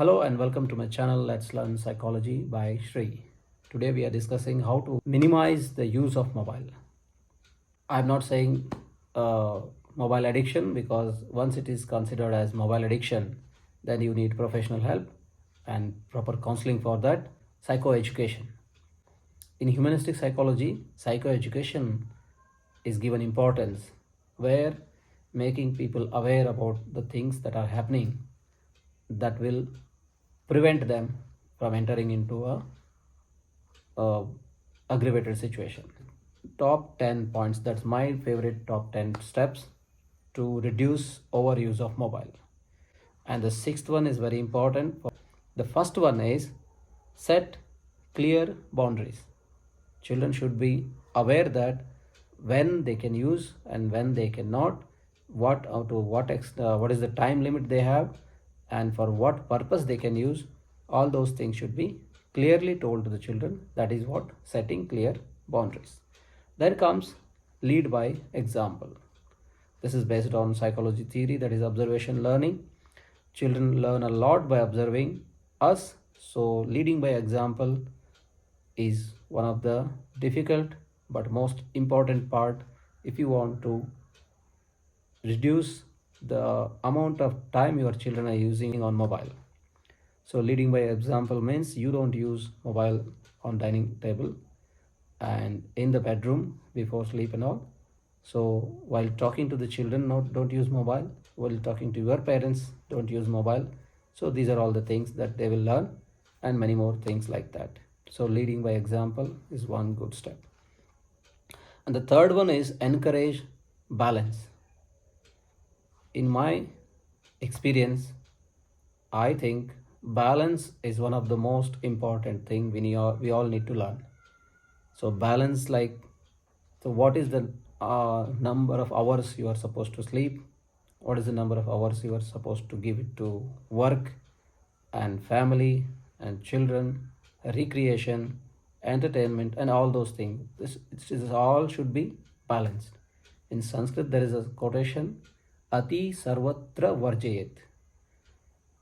Hello and welcome to my channel Let's Learn Psychology by Shri. Today we are discussing how to minimize the use of mobile. I'm not saying mobile addiction, because once it is considered as mobile addiction, then you need professional help and proper counseling for that. Psychoeducation. In humanistic psychology, psychoeducation is given importance, where making people aware about the things that are happening that will prevent them from entering into a aggravated situation. Top 10 points, that's my favorite top 10 steps to reduce overuse of mobile. And the sixth one is very important. The first one is set clear boundaries. Children should be aware that when they can use and when they cannot, what is the time limit they have, and for what purpose they can use. All those things should be clearly told to the children. That is what setting clear boundaries. Then comes lead by example. This is based on psychology theory, that is observation learning. Children learn a lot by observing us, so leading by example is one of the difficult but most important part if you want to reduce the amount of time your children are using on mobile. So leading by example means you don't use mobile on dining table and in the bedroom before sleep and all. So while talking to the children, don't use mobile. While talking to your parents, don't use mobile. So these are all the things that they will learn, and many more things like that. So leading by example is one good step. And the third one is encourage balance. In my experience, I think balance is one of the most important thing we all need to learn. So balance, like, so what is the number of hours you are supposed to sleep? What is the number of hours you are supposed to give it to work and family and children, recreation, entertainment, and all those things? This all should be balanced. In Sanskrit, there is a quotation, Ati Sarvatra Varjayet.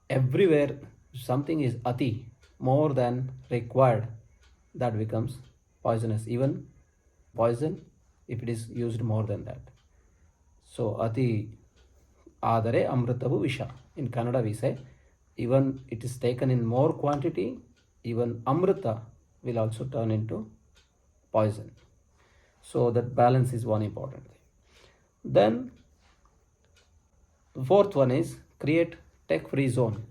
Everywhere something is ati, more than required, that becomes poisonous. Even poison, if it is used more than that. So ati adare amritavu visha. In Kannada we say, even it is taken in more quantity, even amrita will also turn into poison. So that balance is one important thing. Then the fourth one is create tech-free zone,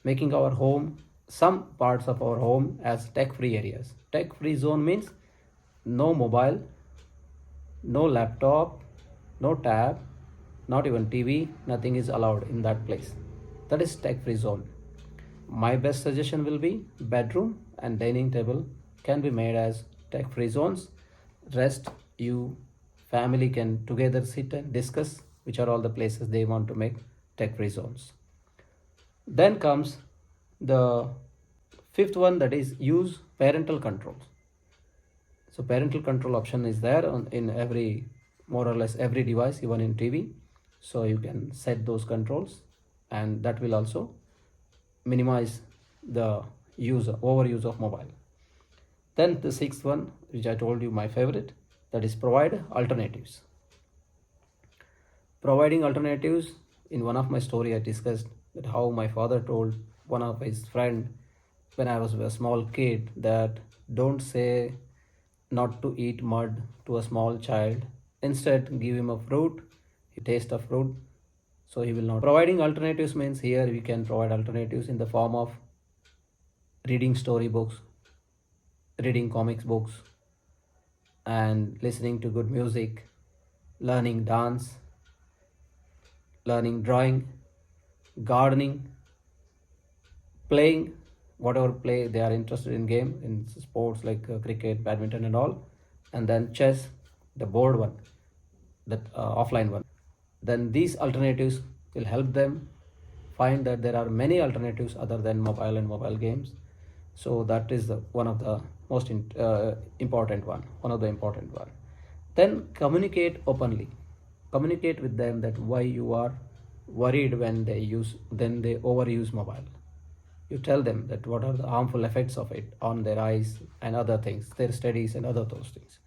making our home, some parts of our home as tech-free areas. Tech-free zone means no mobile, no laptop, no tab, not even TV, nothing is allowed in that place. That is tech-free zone. My best suggestion will be bedroom and dining table can be made as tech-free zones. Rest, you family can together sit and discuss which are all the places they want to make tech-free zones. Then comes the fifth one, that is use parental controls. So parental control option is there in every, more or less every device, even in TV. So you can set those controls, and that will also minimize the overuse of mobile. Then the sixth one, which I told you my favorite, that is provide alternatives. Providing alternatives, in one of my story I discussed that how my father told one of his friend when I was a small kid that don't say not to eat mud to a small child. Instead, give him a fruit, he taste a fruit, so he will not. Providing alternatives means here we can provide alternatives in the form of reading storybooks, reading comics books, and listening to good music, learning dance, learning drawing, gardening, playing whatever play they are interested in, game in sports like cricket, badminton and all, and then chess, the board one, that offline one. Then these alternatives will help them find that there are many alternatives other than mobile and mobile games. So that is one of the most important one. Then communicate openly. Communicate with them that why you are worried when they overuse mobile. You tell them that what are the harmful effects of it on their eyes and other things, their studies and other those things.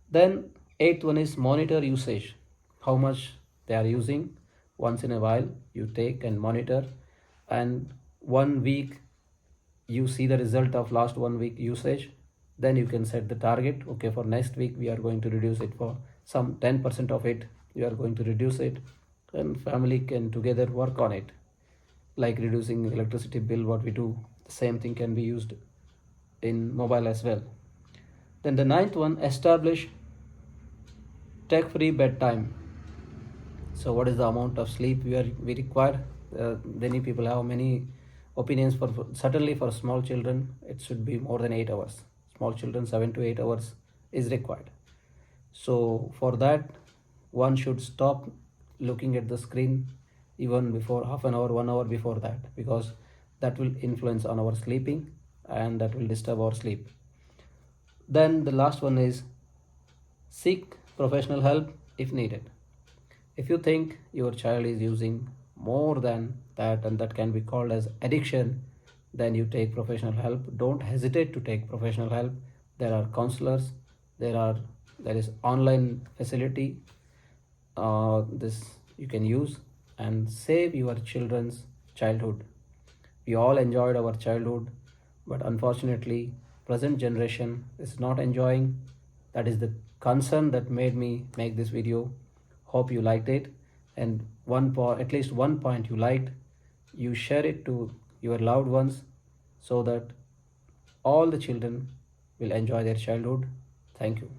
Then eighth one is monitor usage. How much they are using. Once in a while you take and monitor, and 1 week you see the result of last 1 week usage. Then you can set the target. Okay, for next week we are going to reduce it for some 10% of it. You are going to reduce it, and family can together work on it, like reducing electricity bill. What we do, the same thing can be used in mobile as well. Then the ninth one, establish tech free bedtime. So what is the amount of sleep we require? Many people have many opinions. For certainly for small children it should be more than 8 hours. Small children 7 to 8 hours is required. So for that, one should stop looking at the screen even before half an hour, 1 hour before that, because that will influence on our sleeping and that will disturb our sleep. Then the last one is seek professional help if needed. If you think your child is using more than that and that can be called as addiction, then you take professional help. Don't hesitate to take professional help. There are counselors, there is online facility. This you can use and save your children's childhood. We all enjoyed our childhood, but unfortunately, present generation is not enjoying. That is the concern that made me make this video. Hope you liked it, and at least one point you liked, you share it to your loved ones so that all the children will enjoy their childhood. Thank you.